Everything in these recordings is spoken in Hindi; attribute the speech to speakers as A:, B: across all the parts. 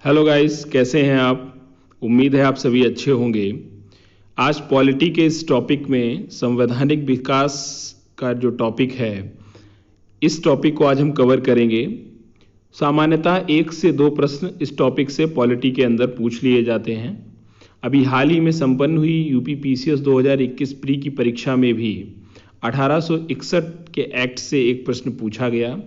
A: हेलो गाइस, कैसे हैं आप? उम्मीद है आप सभी अच्छे होंगे। आज पॉलिटी के इस टॉपिक में संवैधानिक विकास का जो टॉपिक है, इस टॉपिक को आज हम कवर करेंगे। सामान्यतः 1 से 2 प्रश्न इस टॉपिक से पॉलिटी के अंदर पूछ लिए जाते हैं। अभी हाल ही में संपन्न हुई यूपी पीसीएस 2021 प्री की परीक्षा में भी 1861 के एक्ट से एक प्रश्न पूछा गया।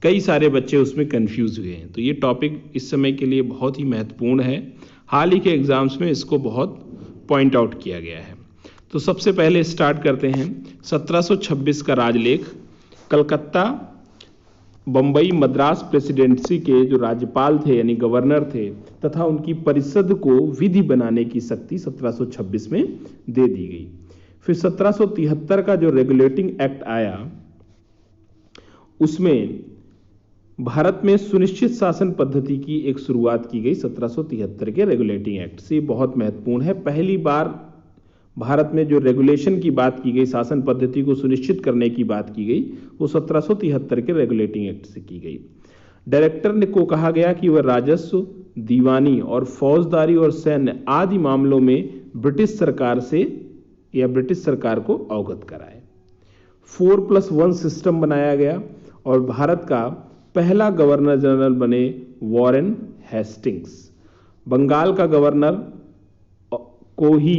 A: कई सारे बच्चे उसमें कंफ्यूज हुए हैं, तो ये टॉपिक इस समय के लिए बहुत ही महत्वपूर्ण है। हाल ही के एग्जाम्स में इसको बहुत पॉइंट आउट किया गया है। तो सबसे पहले स्टार्ट करते हैं। 1726 का राजलेख। कलकत्ता, बंबई, मद्रास प्रेसिडेंसी के जो राज्यपाल थे यानी गवर्नर थे तथा उनकी परिषद को विधि बनाने की शक्ति 1726 में दे दी गई। फिर 1773 का जो रेगुलेटिंग एक्ट आया, उसमें भारत में सुनिश्चित शासन पद्धति की एक शुरुआत की गई 1773 के रेगुलेटिंग एक्ट से। बहुत महत्वपूर्ण है। पहली बार भारत में जो रेगुलेशन की बात की गई, शासन पद्धति को सुनिश्चित करने की बात की गई, वो 1773 के रेगुलेटिंग एक्ट से की गई। डायरेक्टर ने को कहा गया कि वह राजस्व, दीवानी और फौजदारी और सैन्य आदि मामलों में ब्रिटिश सरकार से या ब्रिटिश सरकार को अवगत कराए। 4+1 सिस्टम बनाया गया और भारत का पहला गवर्नर जनरल बने वॉरेन हेस्टिंग्स। बंगाल का गवर्नर को ही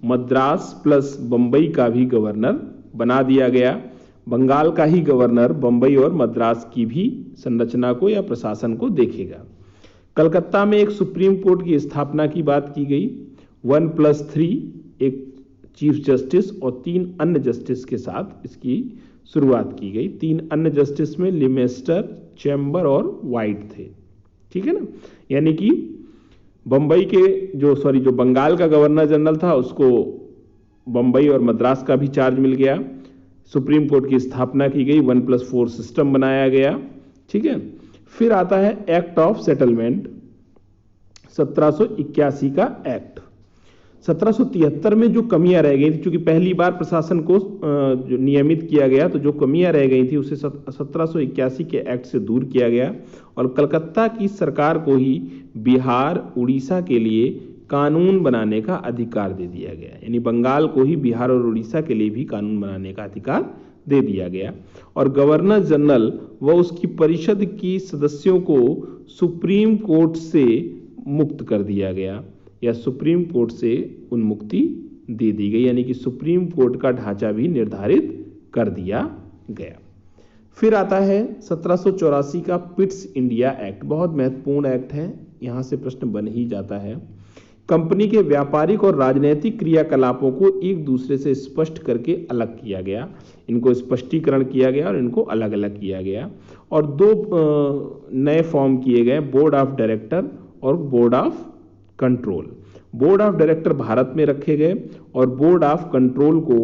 A: मद्रास प्लस बंबई का भी गवर्नर बना दिया गया। बंगाल का ही गवर्नर बंबई और मद्रास की भी संरचना को या प्रशासन को देखेगा। कलकत्ता में एक सुप्रीम कोर्ट की स्थापना की बात की गई। 1+3, एक चीफ जस्टिस और 3 अन्य जस्टिस के साथ इसकी शुरुआत की गई। 3 अन्य जस्टिस में लिमेस्टर, चैम्बर और वाइट थे। ठीक है ना? यानी कि बंबई के जो बंगाल का गवर्नर जनरल था, उसको बंबई और मद्रास का भी चार्ज मिल गया। सुप्रीम कोर्ट की स्थापना की गई। 1+4 सिस्टम बनाया गया। ठीक है। फिर आता है एक्ट ऑफ सेटलमेंट, 1781 का एक्ट। 1773 में जो कमियां रह गई थी, चूंकि पहली बार प्रशासन को जो नियमित किया गया, तो जो कमियां रह गई थी उसे 1781 के एक्ट से दूर किया गया और कलकत्ता की सरकार को ही बिहार, उड़ीसा के लिए कानून बनाने का अधिकार दे दिया गया। यानी बंगाल को ही बिहार और उड़ीसा के लिए भी कानून बनाने का अधिकार दे दिया गया और गवर्नर जनरल व उसकी परिषद की सदस्यों को सुप्रीम कोर्ट से मुक्त कर दिया गया या सुप्रीम कोर्ट से उन्मुक्ति दे दी गई। यानी कि सुप्रीम कोर्ट का ढांचा भी निर्धारित कर दिया गया। फिर आता है 1784 का पिट्स इंडिया एक्ट। बहुत महत्वपूर्ण एक्ट है, यहां से प्रश्न बन ही जाता है। कंपनी के व्यापारिक और राजनीतिक क्रियाकलापों को एक दूसरे से स्पष्ट करके अलग किया गया। इनको स्पष्टीकरण किया गया और इनको अलग अलग किया गया और 2 नए फॉर्म किए गए, बोर्ड ऑफ डायरेक्टर और board of control. Board of director Bharat में रखे गए और बोर्ड ऑफ कंट्रोल को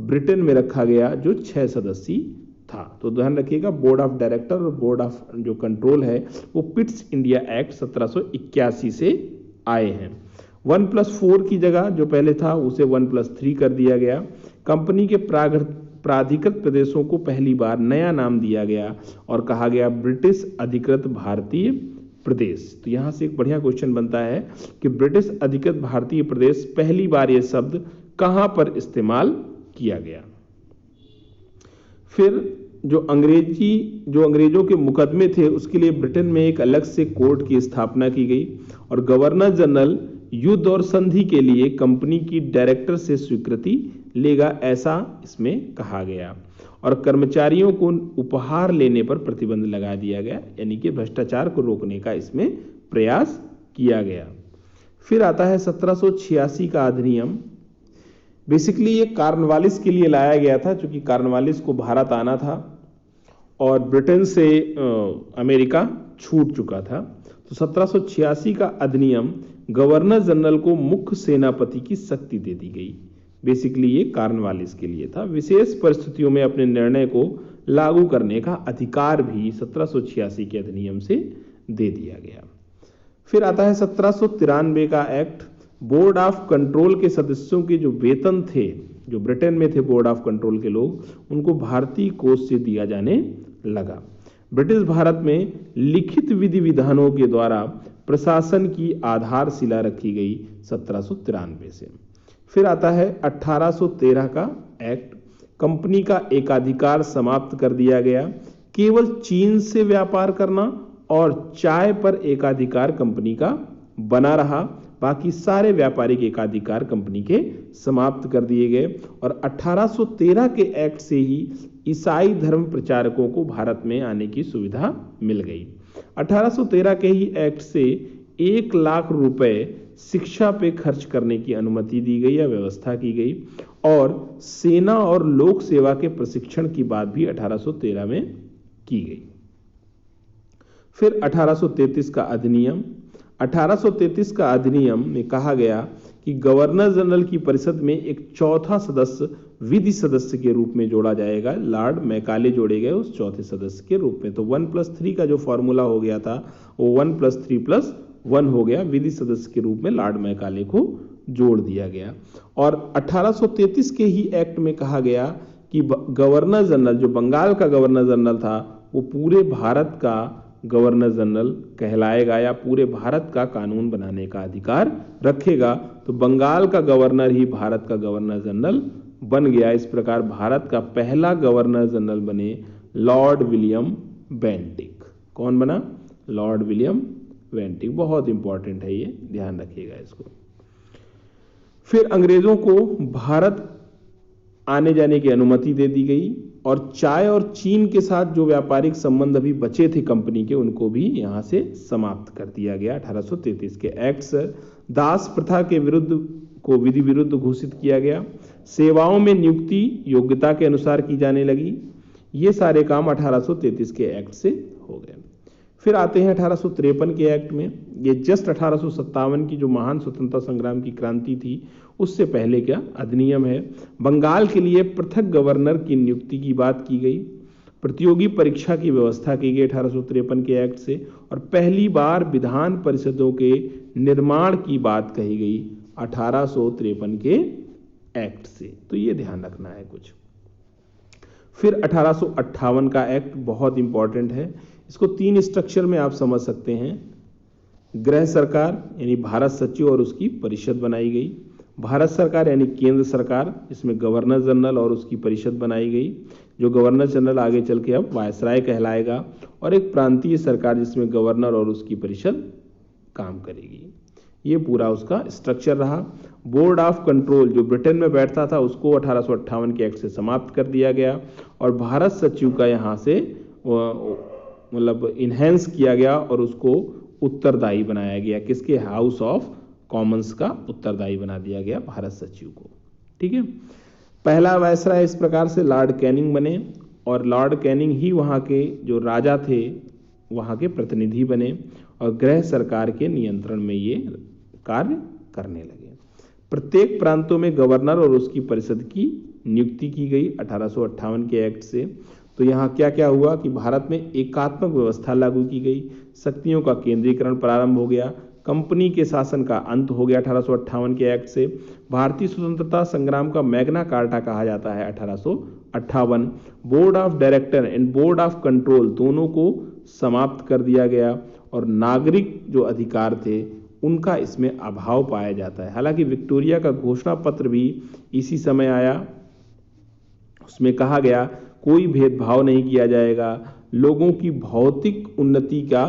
A: ब्रिटेन में रखा गया, जो 6 सदस्यीय था। तो ध्यान रखिएगा, बोर्ड ऑफ डायरेक्टर और बोर्ड ऑफ जो कंट्रोल है वो पिट्स इंडिया एक्ट 1781 से आए हैं। 1+4 की जगह जो पहले था उसे 1+3 कर दिया गया। कंपनी के प्राधिकृत प्रदेशों को पहली बार नया नाम दिया गया और कहा गया ब्रिटिश अधिकृत भारतीय प्रदेश। तो यहां से एक बढ़िया क्वेश्चन बनता है कि ब्रिटिश अधिकृत भारतीय प्रदेश, पहली बार यह शब्द कहां पर इस्तेमाल किया गया। फिर जो अंग्रेजों के मुकदमे थे उसके लिए ब्रिटेन में एक अलग से कोर्ट की स्थापना की गई और गवर्नर जनरल युद्ध और संधि के लिए कंपनी की डायरेक्टर से स्वीकृति लेगा, ऐसा इसमें कहा गया और कर्मचारियों को उपहार लेने पर प्रतिबंध लगा दिया गया। यानी कि भ्रष्टाचार को रोकने का इसमें प्रयास किया गया। फिर आता है 1786 का अधिनियम। बेसिकली ये कार्नवालिस के लिए लाया गया था, क्योंकि कार्नवालिस को भारत आना था और ब्रिटेन से अमेरिका छूट चुका था। तो 1786 का अधिनियम गवर्नर जनरल को मुख्य सेनापति की शक्ति दे दी गई। बेसिकली ये कार्नवालिस के लिए था। विशेष परिस्थितियों में अपने निर्णय को लागू करने का अधिकार भी 1786 के अधिनियम से दे दिया गया। फिर आता है 1793 का एक्ट। बोर्ड ऑफ कंट्रोल के सदस्यों के जो वेतन थे, जो ब्रिटेन में थे बोर्ड ऑफ कंट्रोल के लोग, उनको भारतीय कोष से दिया जाने लगा। ब्रिटिश भारत में लिखित विधि विधानों के द्वारा प्रशासन की आधारशिला रखी गई 1793 से। फिर आता है 1813 का एक्ट, कंपनी का एकाधिकार समाप्त कर दिया गया, केवल चीन से व्यापार करना और चाय पर एकाधिकार कंपनी का बना रहा, बाकी सारे व्यापारिक एकाधिकार कंपनी के समाप्त कर दिए गए। और 1813 के एक्ट से ही ईसाई धर्म प्रचारकों को भारत में आने की सुविधा मिल गई। 1813 के ही एक्ट से 1 लाख रुपए शिक्षा पे खर्च करने की अनुमति दी गई या व्यवस्था की गई, और सेना और लोक सेवा के प्रशिक्षण की बात भी 1813 में की गई। फिर 1833 का अधिनियम, 1833 का अधिनियम में कहा गया कि गवर्नर जनरल की परिषद में एक चौथा सदस्य विधि सदस्य के रूप में जोड़ा जाएगा। लॉर्ड मैकाले जोड़े गए उस चौथे सदस्य के रूप में। तो 1+3 का जो फॉर्मूला हो गया था वो 1+3+1 हो गया, विधि सदस्य के रूप में लॉर्ड मैकाले को जोड़ दिया गया। और 1833 के ही एक्ट में कहा गया कि गवर्नर जनरल, जो बंगाल का गवर्नर जनरल था, वो पूरे भारत का गवर्नर जनरल कहलाएगा या पूरे भारत का कानून बनाने का अधिकार रखेगा। तो बंगाल का गवर्नर ही भारत का गवर्नर जनरल बन गया। इस प्रकार भारत का पहला गवर्नर जनरल बने लॉर्ड विलियम बेंटिक। कौन बना? Lord William Bentinck. बहुत इंपॉर्टेंट है ये, ध्यान रखिएगा इसको। फिर अंग्रेजों को भारत आने जाने की अनुमति दे दी गई, और चाय और चीन के साथ जो व्यापारिक संबंध अभी बचे थे कंपनी के, उनको भी यहां से समाप्त कर दिया गया 1833 के एक्ट से। दास प्रथा के विरुद्ध को विधि विरुद्ध घोषित किया गया। सेवाओं में नियुक्ति योग्यता के अनुसार की जाने लगी। ये सारे काम 1833 के एक्ट से हो गए। फिर आते हैं 1853 के एक्ट में। ये जस्ट 1857 की जो महान स्वतंत्रता संग्राम की क्रांति थी उससे पहले का अधिनियम है। बंगाल के लिए पृथक गवर्नर की नियुक्ति की बात की गई। प्रतियोगी परीक्षा की व्यवस्था की गई 1853 के एक्ट से, और पहली बार विधान परिषदों के निर्माण की बात कही गई 1853 के एक्ट से। तो ये ध्यान रखना है कुछ। फिर 1858 का एक्ट बहुत इंपॉर्टेंट है। इसको 3 स्ट्रक्चर में आप समझ सकते हैं। गृह सरकार यानी भारत सचिव और उसकी परिषद बनाई गई। भारत सरकार यानी केंद्र सरकार, इसमें गवर्नर जनरल और उसकी परिषद बनाई गई, जो गवर्नर जनरल आगे चल के अब वायसराय कहलाएगा। और एक प्रांतीय सरकार जिसमें गवर्नर और उसकी परिषद काम करेगी। ये पूरा उसका स्ट्रक्चर रहा। बोर्ड ऑफ कंट्रोल जो ब्रिटेन में बैठता था उसको 1858 के एक्ट से समाप्त कर दिया गया, और भारत सचिव का यहाँ से मतलब इनहेंस किया गया और उसको उत्तरदायी बनाया गया। किसके? हाउस ऑफ कॉमन्स का उत्तरदायी बना दिया गया भारत सचिव को। ठीक है। पहला वायसराय इस प्रकार से लॉर्ड कैनिंग बने, और लॉर्ड कैनिंग ही वहाँ के जो राजा थे वहाँ के प्रतिनिधि बने, और गृह सरकार के नियंत्रण में ये कार्य करने लगे। प्रत्येक प्रांतों में गवर्नर और उसकी परिषद की नियुक्ति की गई 1858 के एक्ट से। तो यहाँ क्या क्या हुआ कि भारत में एकात्मक व्यवस्था लागू की गई, शक्तियों का केंद्रीकरण प्रारंभ हो गया, कंपनी के शासन का अंत हो गया 1858 के एक्ट से। भारतीय स्वतंत्रता संग्राम का मैग्ना कार्टा कहा जाता है 1858। Board of director and board of control दोनों को समाप्त कर दिया गया, और नागरिक जो अधिकार थे उनका इसमें अभाव पाया जाता है। हालांकि विक्टोरिया का घोषणा पत्र भी इसी समय आया। उसमें कहा गया कोई भेदभाव नहीं किया जाएगा, लोगों की भौतिक उन्नति का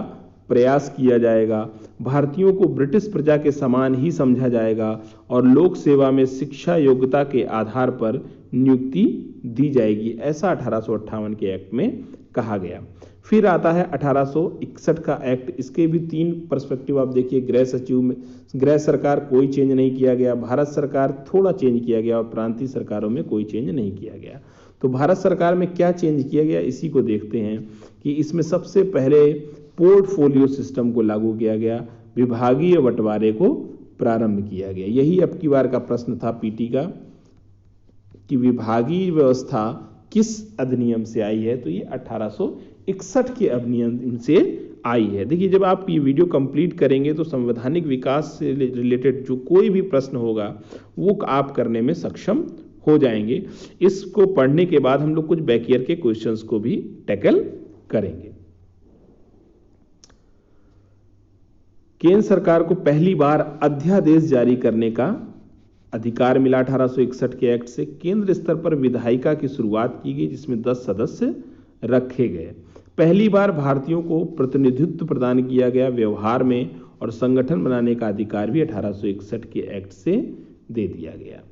A: प्रयास किया जाएगा, भारतीयों को ब्रिटिश प्रजा के समान ही समझा जाएगा, और लोक सेवा में शिक्षा योग्यता के आधार पर नियुक्ति दी जाएगी। ऐसा 1858 के एक्ट में कहा गया। फिर आता है 1861 का एक्ट। इसके भी 3 पर्सपेक्टिव आप देखिए। गृह सचिव में गृह सरकार कोई चेंज नहीं किया गया, भारत सरकार थोड़ा चेंज किया गया, और प्रांतीय सरकारों में कोई चेंज नहीं किया गया। तो भारत सरकार में क्या चेंज किया गया इसी को देखते हैं कि इसमें सबसे पहले पोर्टफोलियो सिस्टम को लागू किया गया, विभागीय बंटवारे को प्रारंभ किया गया। यही अब की बार का प्रश्न था पीटी का कि विभागीय व्यवस्था किस अधिनियम से आई है। तो ये 1861 के अधिनियम से आई है। देखिए जब आप ये वीडियो कंप्लीट करेंगे तो संवैधानिक विकास से रिलेटेड जो कोई भी प्रश्न होगा वो आप करने में सक्षम हो जाएंगे। इसको पढ़ने के बाद हम लोग कुछ बैक ईयर के क्वेश्चंस को भी टैकल करेंगे। केंद्र सरकार को पहली बार अध्यादेश जारी करने का अधिकार मिला 1861 के एक्ट से। केंद्र स्तर पर विधायिका की शुरुआत की गई जिसमें 10 सदस्य रखे गए। पहली बार भारतीयों को प्रतिनिधित्व प्रदान किया गया व्यवहार में और संगठन बनाने का अधिकार भी 1861 के एक्ट से दे दिया गया।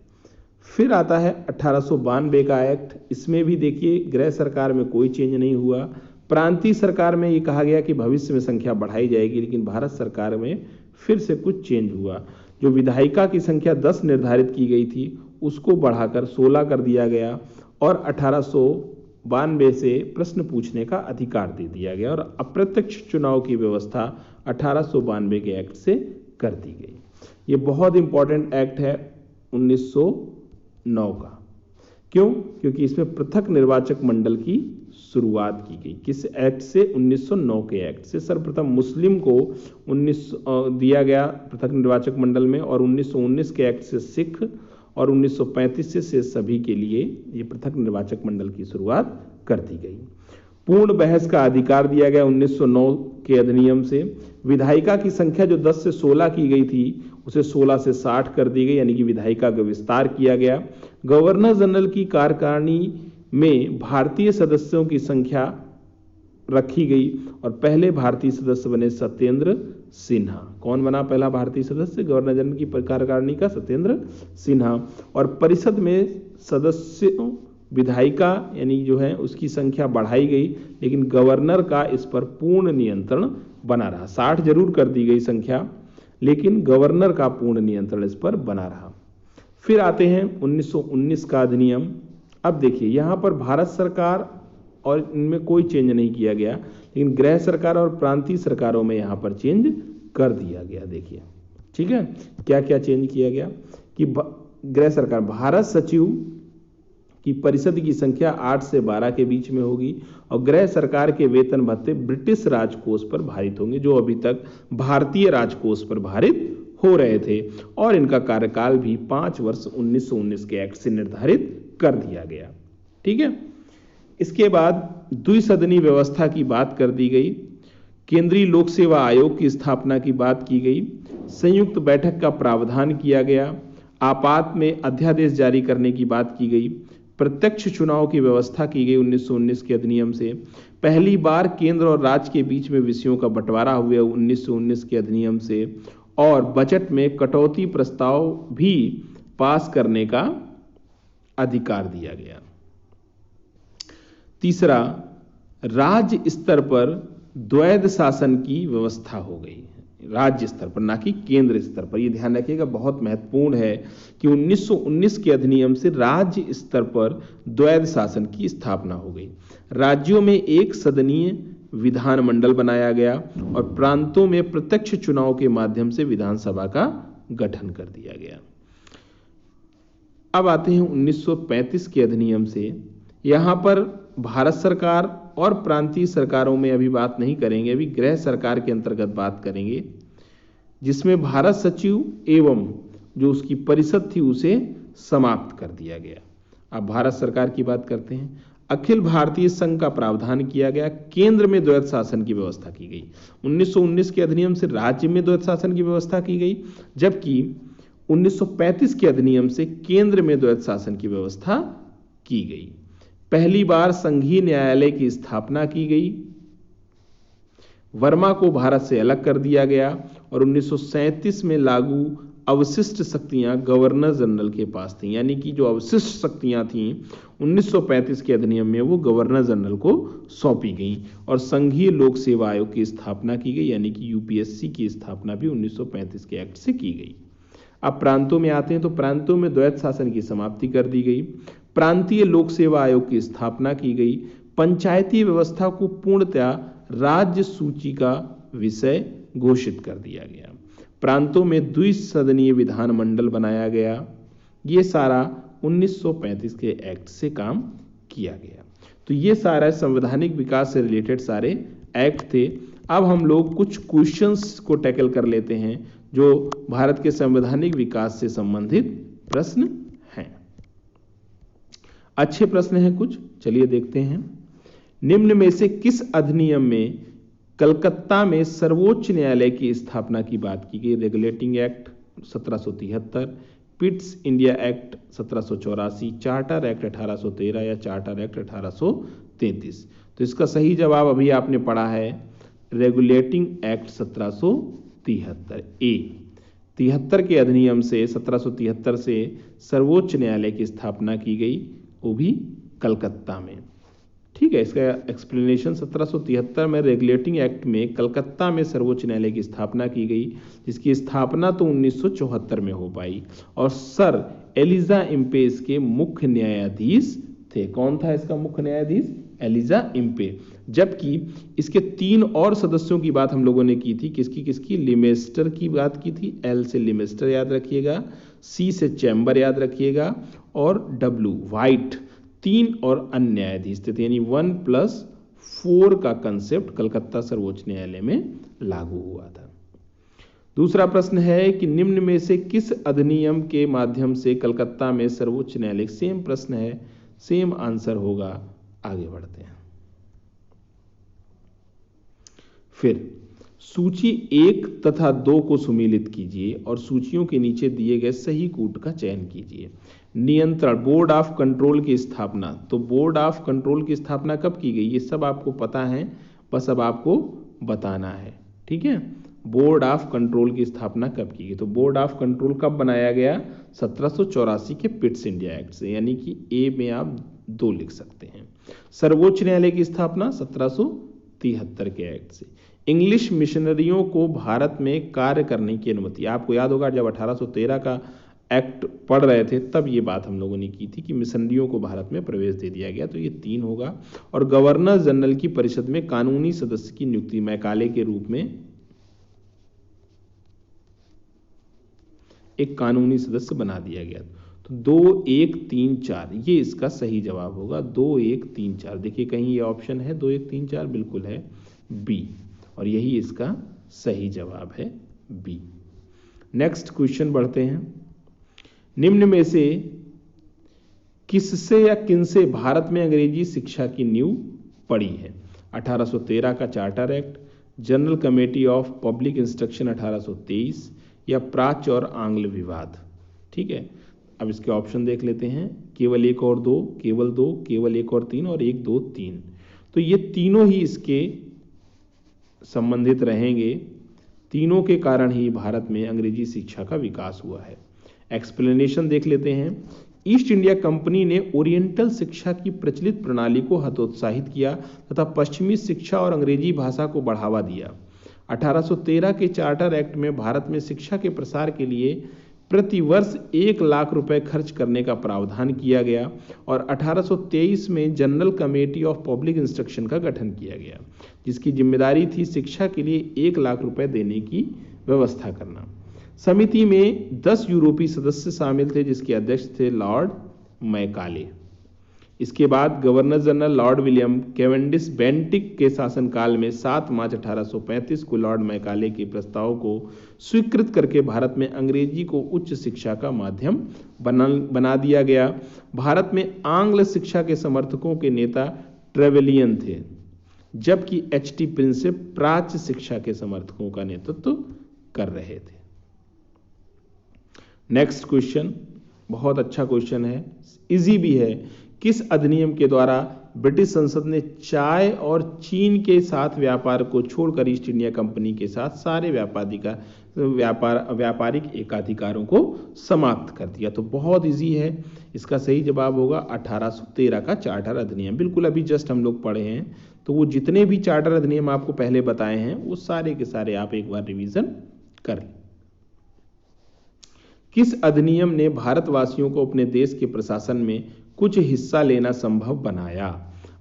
A: फिर आता है 1892 का एक्ट। इसमें भी देखिए गृह सरकार में कोई चेंज नहीं हुआ। प्रांतीय सरकार में ये कहा गया कि भविष्य में संख्या बढ़ाई जाएगी, लेकिन भारत सरकार में फिर से कुछ चेंज हुआ। जो विधायिका की संख्या 10 निर्धारित की गई थी उसको बढ़ाकर 16 कर दिया गया और 1892 से प्रश्न पूछने का अधिकार दे दिया गया और अप्रत्यक्ष चुनाव की व्यवस्था 1892 के एक्ट से कर दी गई। ये बहुत इंपॉर्टेंट एक्ट है 1909 का। क्यों? क्योंकि इसमें पृथक निर्वाचक मंडल की शुरुआत की गई। किस एक्ट से? 1909 के एक्ट से। सर्वप्रथम मुस्लिम को 19 दिया गया पृथक निर्वाचक मंडल में और 1919 के एक्ट से सिख और 1935 से सभी के लिए ये पृथक निर्वाचक मंडल की शुरुआत कर दी गई। पूर्ण बहस का अधिकार दिया गया 1909 के अधिनियम से। विधायिका की संख्या जो 10 से 16 की गई थी उसे 16 से 60 कर दी गई, यानी कि विधायिका का विस्तार किया गया। गवर्नर जनरल की कार्यकारिणी में भारतीय सदस्यों की संख्या रखी गई और पहले भारतीय सदस्य बने सत्येंद्र सिन्हा। कौन बना पहला भारतीय सदस्य गवर्नर जनरल की कार्यकारिणी का? सत्येंद्र सिन्हा। और परिषद में सदस्यों विधायिका यानी जो है उसकी संख्या बढ़ाई गई, लेकिन गवर्नर का इस पर पूर्ण नियंत्रण बना रहा। 60 जरूर कर दी गई संख्या, लेकिन गवर्नर का पूर्ण नियंत्रण इस पर बना रहा। फिर आते हैं 1919 का अधिनियम। अब देखिए यहां पर भारत सरकार और इनमें कोई चेंज नहीं किया गया, लेकिन गृह सरकार और प्रांतीय सरकारों में यहां पर चेंज कर दिया गया। देखिए ठीक है, क्या क्या चेंज किया गया कि गृह सरकार भारत सचिव की परिषद की संख्या 8 से 12 के बीच में होगी और गृह सरकार के वेतन भत्ते ब्रिटिश राजकोष पर भारित होंगे, जो अभी तक भारतीय राजकोष पर भारित हो रहे थे, और इनका कार्यकाल भी 5 वर्ष 1919 के एक्ट से निर्धारित कर दिया गया। ठीक है, इसके बाद द्विसदनी व्यवस्था की बात कर दी गई। केंद्रीय लोक सेवा आयोग की स्थापना की बात की गई। संयुक्त बैठक का प्रावधान किया गया। आपात में अध्यादेश जारी करने की बात की गई। प्रत्यक्ष चुनाव की व्यवस्था की गई 1919 के अधिनियम से। पहली बार केंद्र और राज्य के बीच में विषयों का बंटवारा हुआ 1919 के अधिनियम से, और बजट में कटौती प्रस्ताव भी पास करने का अधिकार दिया गया। तीसरा, राज्य स्तर पर द्वैध शासन की व्यवस्था हो गई, राज्य स्तर पर ना कि केंद्र स्तर पर। यह ध्यान रखिएगा, बहुत महत्वपूर्ण है कि 1919 के अधिनियम से राज्य स्तर पर द्वैध शासन की स्थापना हो गई। राज्यों में एक सदनीय विधानमंडल बनाया गया और प्रांतों में प्रत्यक्ष चुनाव के माध्यम से विधानसभा का गठन कर दिया गया। अब आते हैं 1935 के अधिनियम से। यहां पर भारत सरकार और प्रांतीय सरकारों में अभी बात नहीं करेंगे, अभी गृह सरकार के अंतर्गत बात करेंगे, जिसमें भारत सचिव एवं जो उसकी परिषद थी उसे समाप्त कर दिया गया। अब भारत सरकार की बात करते हैं। अखिल भारतीय संघ का प्रावधान किया गया। केंद्र में द्वैध शासन की व्यवस्था की गई। 1919 के अधिनियम से राज्य में द्वैध शासन की व्यवस्था की गई, जबकि 1935 के अधिनियम से केंद्र में द्वैध शासन की व्यवस्था की गई। पहली बार संघीय न्यायालय की स्थापना की गई। वर्मा को भारत से अलग कर दिया गया और 1937 में लागू अवशिष्ट शक्तियां गवर्नर जनरल के पास थीं, यानी कि जो अवशिष्ट शक्तियां थीं 1935 के अधिनियम में वो गवर्नर जनरल को सौंपी गई और संघीय लोक सेवा आयोग की स्थापना की गई, यानी कि यूपीएससी की स्थापना भी 1935 के एक्ट से की गई। अब प्रांतों में आते हैं तो प्रांतों में द्वैध शासन की समाप्ति कर दी गई। प्रांतीय लोक सेवा आयोग की स्थापना की गई। पंचायती व्यवस्था को पूर्णतया राज्य सूची का विषय घोषित कर दिया गया। प्रांतों में द्विसदनीय विधानमंडल बनाया गया। ये सारा 1935 के एक्ट से काम किया गया। तो ये सारा संवैधानिक विकास से रिलेटेड सारे एक्ट थे। अब हम लोग कुछ क्वेश्चंस को टैकल कर लेते हैं जो भारत के संवैधानिक विकास से संबंधित प्रश्न हैं। अच्छे प्रश्न हैं कुछ, चलिए देखते हैं। निम्न में से किस अधिनियम में कलकत्ता में सर्वोच्च न्यायालय की स्थापना की बात की गई। Regulating act 1773, Pitt's India act 1784, charter act 1813 या चार्टर एक्ट 1833। तो इसका सही जवाब अभी आपने पढ़ा है रेगुलेटिंग एक्ट 1773 ए। 73 के अधिनियम से 1773 से सर्वोच्च न्यायालय की स्थापना की गई, वो भी कलकत्ता में। ठीक है, इसका एक्सप्लेनेशन 1773 में रेगुलेटिंग एक्ट में कलकत्ता में सर्वोच्च न्यायालय की स्थापना की गई, जिसकी स्थापना तो 1974 में हो पाई और सर एलिजा इम्पे इसके मुख्य न्यायाधीश थे। कौन था इसका मुख्य न्यायाधीश? Elijah Impey. जबकि इसके 3 और सदस्यों की बात हम लोगों ने की थी। किसकी किसकी? लिमेस्टर की बात की थी। एल से लिमेस्टर याद रखिएगा, सी से चैम्बर याद रखिएगा और डब्ल्यू व्हाइट। 3 और अन्य न्यायाधीश थे, यानी 1+4 का कंसेप्ट कलकत्ता सर्वोच्च न्यायालय में लागू हुआ था। दूसरा प्रश्न है कि निम्न में से किस अधिनियम के माध्यम से कलकत्ता में सर्वोच्च न्यायालय, सेम प्रश्न है, सेम आंसर होगा। आगे बढ़ते हैं। फिर सूची 1 तथा 2 को सुमेलित कीजिए और सूचियों के नीचे दिए गए सही कूट का चयन कीजिए। नियंत्रण, बोर्ड ऑफ कंट्रोल की स्थापना। तो बोर्ड ऑफ कंट्रोल की स्थापना कब की गई? ये सब आपको पता है, बस अब आपको बताना है। ठीक है, बोर्ड ऑफ कंट्रोल की स्थापना कब की गई? तो बोर्ड ऑफ कंट्रोल कब बनाया गया? 1784 के पिट्स इंडिया एक्ट से, यानी कि ए में आप 2 लिख सकते हैं। सर्वोच्च न्यायालय की स्थापना 1773 के एक्ट से। इंग्लिश मिशनरियों को भारत में कार्य करने की अनुमति। आपको याद होगा जब 1813 का एक्ट पढ़ रहे थे तब ये बात हम लोगों ने की थी कि मिशनरियों को भारत में प्रवेश दे दिया गया, तो ये 3 होगा। और गवर्नर जनरल की परिषद में कानूनी सदस्य की नियुक्ति मैकाले के रूप में एक कानूनी सदस्य बना दिया गया। तो 2, 1, 3, 4 ये इसका सही जवाब होगा। 2, 1, 3, 4 देखिए कहीं ये ऑप्शन है 2, 1, 3, 4 बिल्कुल है बी, और यही इसका सही जवाब है बी। नेक्स्ट क्वेश्चन बढ़ते हैं। निम्न में से किससे या किनसे भारत में अंग्रेजी शिक्षा की नींव पड़ी है? 1813 का charter act, general committee of public instruction 1823 या प्राच्य और आंग्ल विवाद। ठीक है, अब इसके ऑप्शन देख लेते हैं। केवल 1 और 2, केवल 2, केवल 1 और 3 और 1, 2, 3। तो ये तीनों ही इसके संबंधित रहेंगे। तीनों के कारण ही भारत में अंग्रेजी शिक्षा का विकास हुआ है। एक्सप्लेनेशन देख लेते हैं। ईस्ट इंडिया कंपनी ने ओरिएंटल शिक्षा की प्रचलित प्रणाली को हतोत्साहित किया तथा पश्चिमी शिक्षा और अंग्रेजी भाषा को बढ़ावा दिया। 1813 के चार्टर एक्ट में भारत में शिक्षा के प्रसार के लिए प्रति वर्ष 1 लाख रुपए खर्च करने का प्रावधान किया गया और 1823 में general committee of public instruction का गठन किया गया, जिसकी जिम्मेदारी थी शिक्षा के लिए 1 लाख रुपए देने की व्यवस्था करना। समिति में 10 यूरोपीय सदस्य शामिल थे, जिसके अध्यक्ष थे लॉर्ड मैकाले। इसके बाद governor general Lord William Cavendish Bentinck के शासनकाल में 7 मार्च 1835 को लॉर्ड मैकाले के प्रस्ताव को स्वीकृत करके भारत में अंग्रेजी को उच्च शिक्षा का माध्यम बना दिया गया। भारत में आंग्ल शिक्षा के समर्थकों के नेता ट्रेवेलियन थे, जबकि एच.टी. प्रिंसेप प्राच्य शिक्षा के समर्थकों का नेतृत्व कर रहे थे। नेक्स्ट क्वेश्चन बहुत अच्छा क्वेश्चन है, इजी भी है। किस अधिनियम के द्वारा ब्रिटिश संसद ने चाय और चीन के साथ व्यापार को छोड़कर ईस्ट इंडिया कंपनी के साथ सारे व्यापारिक एकाधिकारों को समाप्त कर दिया? तो बहुत इजी है, इसका सही जवाब होगा 1813 का चार्टर अधिनियम। बिल्कुल अभी जस्ट हम लोग पढ़े हैं, तो वो जितने भी चार्टर अधिनियम आपको पहले बताए हैं वो सारे के सारे आप एक बार रिवीजन कर लें। किस अधिनियम ने भारतवासियों को अपने देश के प्रशासन में कुछ हिस्सा लेना संभव बनाया?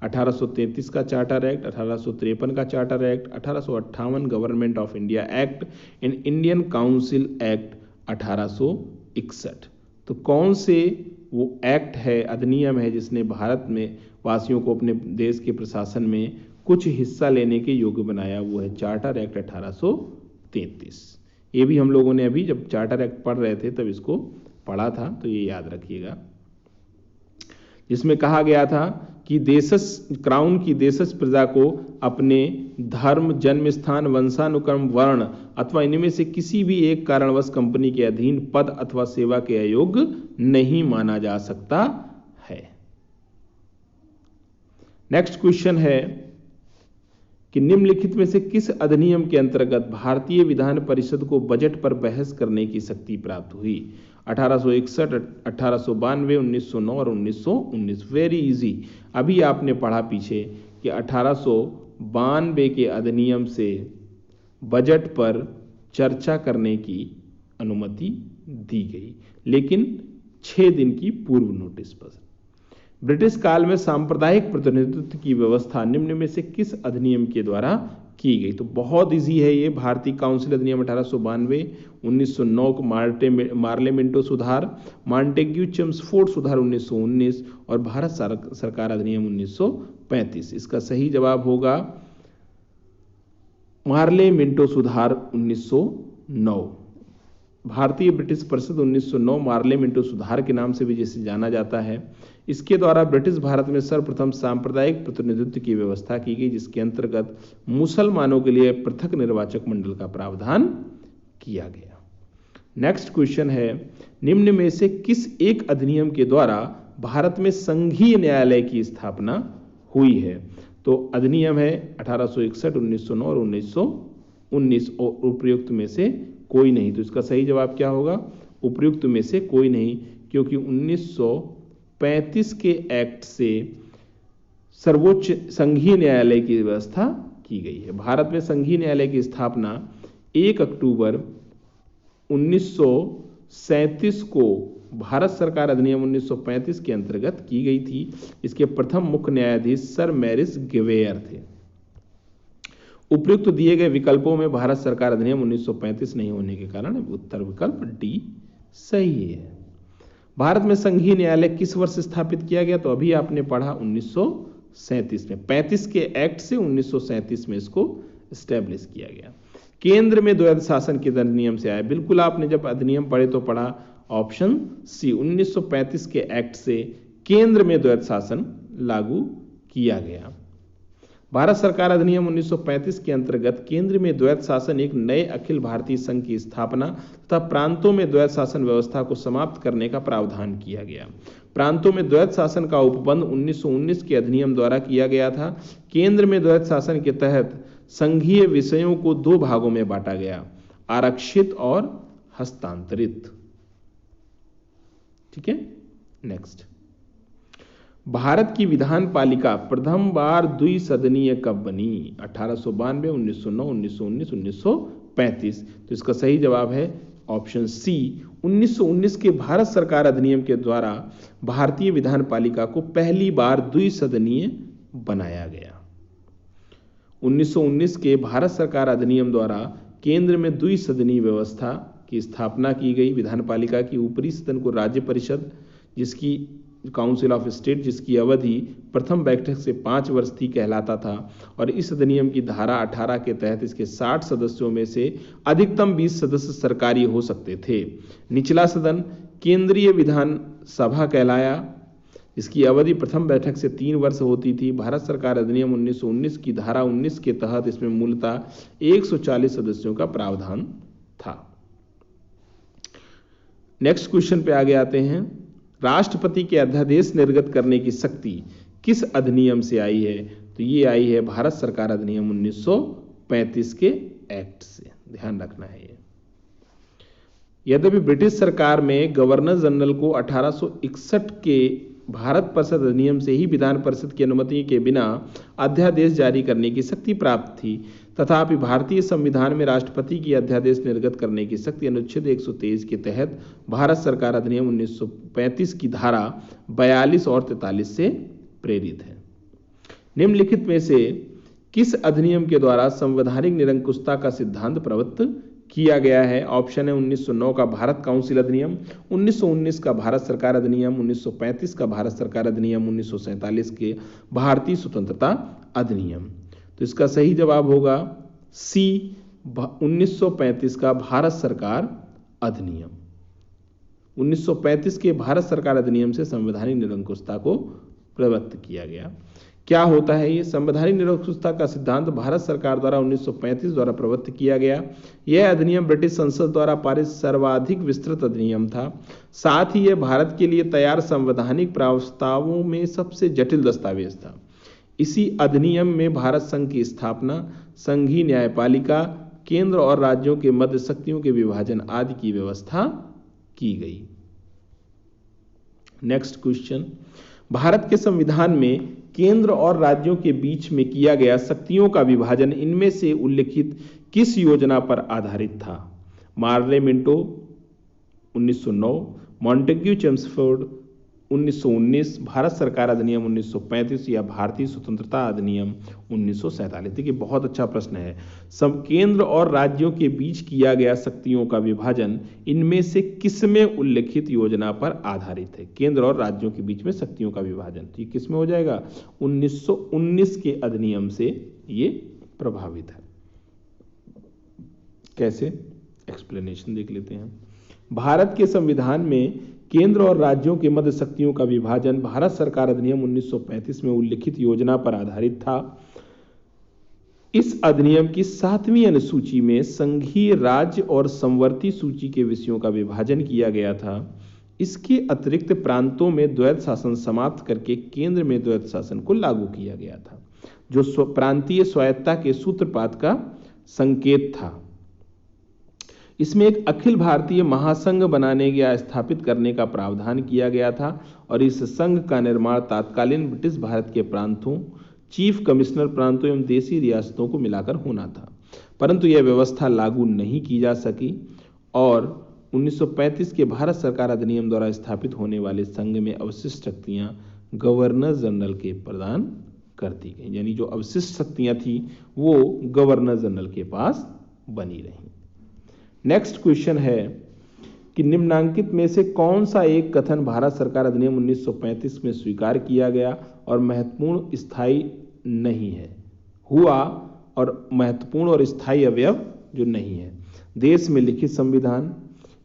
A: 1833 का चार्टर एक्ट, 1853 का charter act, 1858 government of India act, Indian council act 1861। तो कौन से वो एक्ट है, अधिनियम है, जिसने भारत में वासियों को अपने देश के प्रशासन में कुछ हिस्सा लेने के योग्य बनाया? वो है चार्टर एक्ट 1833। ये भी हम लोगों ने अभी जब चार्टर एक्ट पढ़ रहे थे तब इसको पढ़ा था, तो ये याद रखिएगा। जिसमें कहा गया था कि क्राउन की देशज प्रजा को अपने धर्म, जन्म स्थान, वंशानुक्रम, वर्ण अथवा इनमें से किसी भी एक कारणवश कंपनी के अधीन पद अथवा सेवा के अयोग्य नहीं माना जा सकता है। नेक्स्ट क्वेश्चन है कि निम्नलिखित में से किस अधिनियम के अंतर्गत भारतीय विधान परिषद को बजट पर बहस करने की शक्ति प्राप्त हुई? 1861, 1892, 1909 और 1919। Very easy. अभी आपने पढ़ा पीछे कि 1892 के अधिनियम से बजट पर चर्चा करने की अनुमति दी गई, लेकिन 6 दिन की पूर्व नोटिस पर। ब्रिटिश काल में सांप्रदायिक प्रतिनिधित्व की व्यवस्था निम्न में से किस अधिनियम के द्वारा की गई? तो बहुत इजी है ये। भारतीय काउंसिल अधिनियम 1892, 1909 को मार्लेमेंटो सुधार, मॉन्टेग्यू चेम्सफोर्ड सुधार 1919 और भारत सरकार अधिनियम 1935। इसका सही जवाब होगा मार्लेमेंटो सुधार 1909। भारतीय ब्रिटिश परिषद 1909 मार्लेमेंटो सुधार के नाम से भी जिसे जाना जाता है। इसके द्वारा ब्रिटिश भारत में सर्वप्रथम सांप्रदायिक प्रतिनिधित्व की व्यवस्था की गई, जिसके अंतर्गत मुसलमानों के लिए पृथक निर्वाचक मंडल का प्रावधान किया गया। नेक्स्ट क्वेश्चन है, निम्न में से किस एक अधिनियम के द्वारा भारत में संघीय न्यायालय की स्थापना हुई है? तो अधिनियम है 1861, 1909 और 1919 और उपर्युक्त में से कोई नहीं। तो इसका सही जवाब क्या होगा? उपर्युक्त में से कोई नहीं, क्योंकि 1935 के एक्ट से सर्वोच्च संघीय न्यायालय की व्यवस्था की गई है। भारत में संघीय न्यायालय की स्थापना 1 अक्टूबर 1937 को भारत सरकार अधिनियम 1935 के अंतर्गत की गई थी। इसके प्रथम मुख्य न्यायाधीश सर मैरिस गेवेयर थे। उपयुक्त दिए गए विकल्पों में भारत सरकार अधिनियम 1935 नहीं होने के कारण उत्तर विकल्प डी सही है। भारत में संघीय न्यायालय किस वर्ष स्थापित किया गया? तो अभी आपने पढ़ा 1937 में। 35 के एक्ट से 1937 में इसको स्टैब्लिश किया गया। केंद्र में द्वैध शासन के अधिनियम से आया। बिल्कुल, आपने जब अधिनियम पढ़े तो पढ़ा ऑप्शन सी, 1935 के एक्ट से केंद्र में द्वैध शासन लागू किया गया। भारत सरकार अधिनियम 1935 के अंतर्गत केंद्र में द्वैध शासन एक नए अखिल भारतीय संघ की स्थापना तथा प्रांतों में द्वैध शासन व्यवस्था को समाप्त करने का प्रावधान किया गया। प्रांतों में द्वैध शासन का उपबंध 1919 के अधिनियम द्वारा किया गया था। केंद्र में द्वैध शासन के तहत संघीय विषयों को 2 भागों में बांटा गया, आरक्षित और हस्तांतरित। ठीक है, नेक्स्ट। भारत की विधान पालिका प्रथम बार द्विसदनीय कब बनी? 1892, 1909, 1919, 1935। तो इसका सही जवाब है ऑप्शन सी, 1919 के भारत सरकार अधिनियम के द्वारा भारतीय विधान पालिका को पहली बार द्विसदनीय बनाया गया। 1919 के भारत सरकार अधिनियम द्वारा केंद्र में द्विसदनीय व्यवस्था की स्थापना की गई। विधान पालिका की ऊपरी सदन को राज्य परिषद, जिसकी काउंसिल ऑफ स्टेट, जिसकी अवधि प्रथम बैठक से 5 वर्ष थी, कहलाता था। और इस अधिनियम की धारा 18 के तहत इसके 60 सदस्यों में से अधिकतम 20 सदस्य सरकारी हो सकते थे। निचला सदन केंद्रीय विधान सभा कहलाया, इसकी अवधि प्रथम बैठक से 3 वर्ष होती थी। भारत सरकार अधिनियम 1919 की धारा 19 के तहत इसमें मूलतः 140 सदस्यों का प्रावधान था। नेक्स्ट क्वेश्चन पे आगे आते हैं। राष्ट्रपति के अध्यादेश निर्गत करने की शक्ति किस अधिनियम से आई है? तो ये आई है भारत सरकार अधिनियम 1935 के एक्ट से। ध्यान रखना है ये। यद्यपि ब्रिटिश सरकार में गवर्नर जनरल को 1861 के भारत परिषद अधिनियम से ही विधान परिषद की अनुमति के बिना अध्यादेश जारी करने की शक्ति प्राप्त थी, तथापि भारतीय संविधान में राष्ट्रपति की अध्यादेश निर्गत करने की शक्ति अनुच्छेद 123 के तहत भारत सरकार अधिनियम 1935 की धारा 42 और 43 से प्रेरित है। निम्नलिखित में से किस अधिनियम के द्वारा संवैधानिक निरंकुशता का सिद्धांत प्रवृत्त किया गया है? ऑप्शन है 1909 का भारत काउंसिल अधिनियम, 1919 का भारत सरकार अधिनियम, 1935 का भारत सरकार अधिनियम, 1947 के भारतीय स्वतंत्रता अधिनियम। तो इसका सही जवाब होगा सी, 1935 का भारत सरकार अधिनियम। 1935 के भारत सरकार अधिनियम से संवैधानिक निरंकुशता को प्रवृत्त किया गया। क्या होता है ये? संवैधानिक निरंकुशता का सिद्धांत भारत सरकार द्वारा 1935 द्वारा प्रवृत्त किया गया। यह अधिनियम ब्रिटिश संसद द्वारा पारित सर्वाधिक विस्तृत अधिनियम था। साथ ही यह भारत के लिए तैयार संवैधानिक प्रस्तावों में सबसे जटिल दस्तावेज था। इसी अधिनियम में भारत संघ की स्थापना, संघीय न्यायपालिका, केंद्र और राज्यों के मध्य शक्तियों के विभाजन आदि की व्यवस्था की गई। नेक्स्ट क्वेश्चन, भारत के संविधान में केंद्र और राज्यों के बीच में किया गया शक्तियों का विभाजन इनमें से उल्लिखित किस योजना पर आधारित था? Morley Minto 1909, Montagu Chelmsford 1919, Bharat सरकार अधिनियम 1935 या भारतीय स्वतंत्रता अधिनियम 1947। देखिए बहुत अच्छा प्रश्न है। सब केंद्र और राज्यों के बीच किया गया शक्तियों का विभाजन इनमें से किसमें उल्लिखित योजना पर आधारित है? केंद्र और राज्यों के बीच में शक्तियों का विभाजन, तो ये किसमें हो जाएगा? 1919 के अधिनियम से ये प्रभावित है। कैसे? एक्सप्लेनेशन देख लेते हैं। भारत के संविधान में केंद्र और राज्यों के मध्य शक्तियों का विभाजन भारत सरकार अधिनियम 1935 में उल्लिखित योजना पर आधारित था। इस अधिनियम की 7वीं अनुसूची में संघीय, राज्य और समवर्ती सूची के विषयों का विभाजन किया गया था। इसके अतिरिक्त प्रांतों में द्वैध शासन समाप्त करके केंद्र में द्वैध शासन को लागू किया गया था, जो प्रांतीय स्वायत्तता के सूत्रपात का संकेत था। इसमें एक अखिल भारतीय महासंघ बनाने या स्थापित करने का प्रावधान किया गया था और इस संघ का निर्माण तत्कालीन ब्रिटिश भारत के प्रांतों, चीफ कमिश्नर प्रांतों एवं देशी रियासतों को मिलाकर होना था, परंतु यह व्यवस्था लागू नहीं की जा सकी और 1935 के भारत सरकार अधिनियम द्वारा स्थापित होने वाले संघ में अवशिष्ट शक्तियां गवर्नर जनरल के प्रदान कर दी गई, यानी जो अवशिष्ट शक्तियां थी वो गवर्नर जनरल के पास बनी रही। नेक्स्ट क्वेश्चन है कि निम्नांकित में से कौन सा एक कथन भारत सरकार अधिनियम 1935 में स्वीकार किया गया और महत्वपूर्ण स्थायी नहीं है? हुआ और महत्वपूर्ण और स्थायी अवयव जो नहीं है। देश में लिखित संविधान,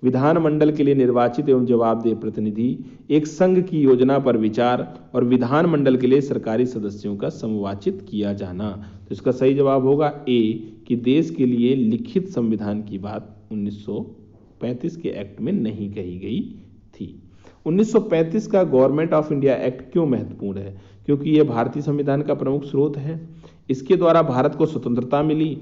A: विधानमंडल के लिए निर्वाचित एवं जवाबदेह प्रतिनिधि, एक संघ की योजना पर विचार और विधानमंडल के लिए सरकारी सदस्यों का समवाचित किया जाना। तो इसका सही जवाब होगा ए, कि देश के लिए लिखित संविधान की बात 1935 के एक्ट में नहीं कही गई थी। 1935 का गवर्नमेंट ऑफ इंडिया एक्ट क्यों महत्वपूर्ण है? क्योंकि यह भारतीय संविधान का प्रमुख स्रोत है। इसके द्वारा भारत को स्वतंत्रता मिली।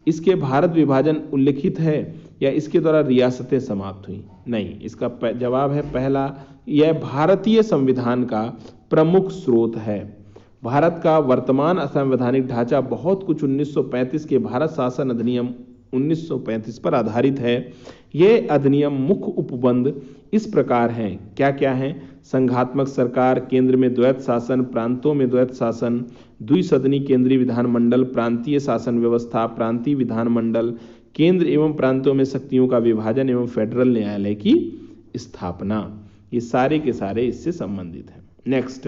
A: इसके भारत विभाजन उल्लिखित है या इसके द्वारा रियासतें समाप्त हुई? नहीं, इसका जवाब है पहला, यह भारतीय संविधान का प्रमुख स्रोत है। भारत का वर्तमान असंवैधानिक ढांचा बहुत कुछ 1935 के भारत शासन अधिनियम 1935 पर आधारित है। यह अधिनियम मुख्य उपबंध इस प्रकार हैं, क्या क्या हैं? संघात्मक सरकार, केंद्र में द्वैध शासन, प्रांतों में द्वैध शासन, द्विसदनी केंद्रीय विधानमंडल, प्रांतीय शासन व्यवस्था, प्रांतीय विधानमंडल, केंद्र एवं प्रांतों में शक्तियों का विभाजन एवं फेडरल न्यायालय की स्थापना, ये सारे के सारे इससे संबंधित हैं। नेक्स्ट,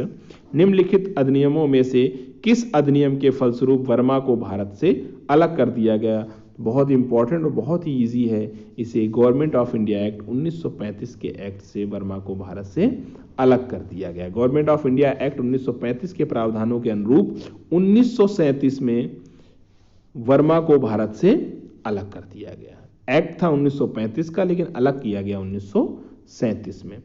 A: निम्नलिखित अधिनियमों में से किस अधिनियम के फलस्वरूप वर्मा को भारत से अलग कर दिया गया? बहुत इंपॉर्टेंट और बहुत ही इजी है। इसे गवर्नमेंट ऑफ इंडिया एक्ट 1935 के एक्ट से वर्मा को भारत से अलग कर दिया गया। गवर्नमेंट ऑफ इंडिया एक्ट 1935 के प्रावधानों के अनुरूप 1937 में वर्मा को भारत से अलग कर दिया गया। एक्ट था 1935 का, लेकिन अलग किया गया 1937 में।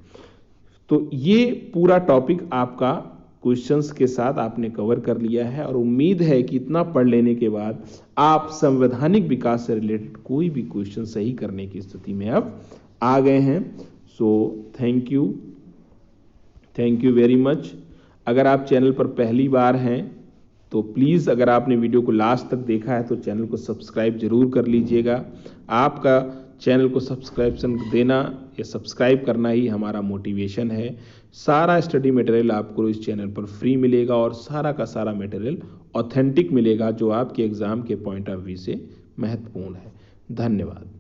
A: तो ये पूरा टॉपिक आपका क्वेश्चंस के साथ आपने कवर कर लिया है और उम्मीद है कि इतना पढ़ लेने के बाद आप संवैधानिक विकास से रिलेटेड कोई भी क्वेश्चन सही करने की स्थिति में अब आ गए हैं। So thank you very much. अगर आप चैनल पर पहली बार हैं तो प्लीज़, अगर आपने वीडियो को लास्ट तक देखा है तो चैनल को सब्सक्राइब जरूर कर लीजिएगा। आपका चैनल को सब्सक्रिप्शन देना या सब्सक्राइब करना ही हमारा मोटिवेशन है। सारा स्टडी मटेरियल आपको इस चैनल पर फ्री मिलेगा और सारा का सारा मटेरियल ऑथेंटिक मिलेगा, जो आपके एग्जाम के पॉइंट ऑफ व्यू से महत्वपूर्ण है। धन्यवाद।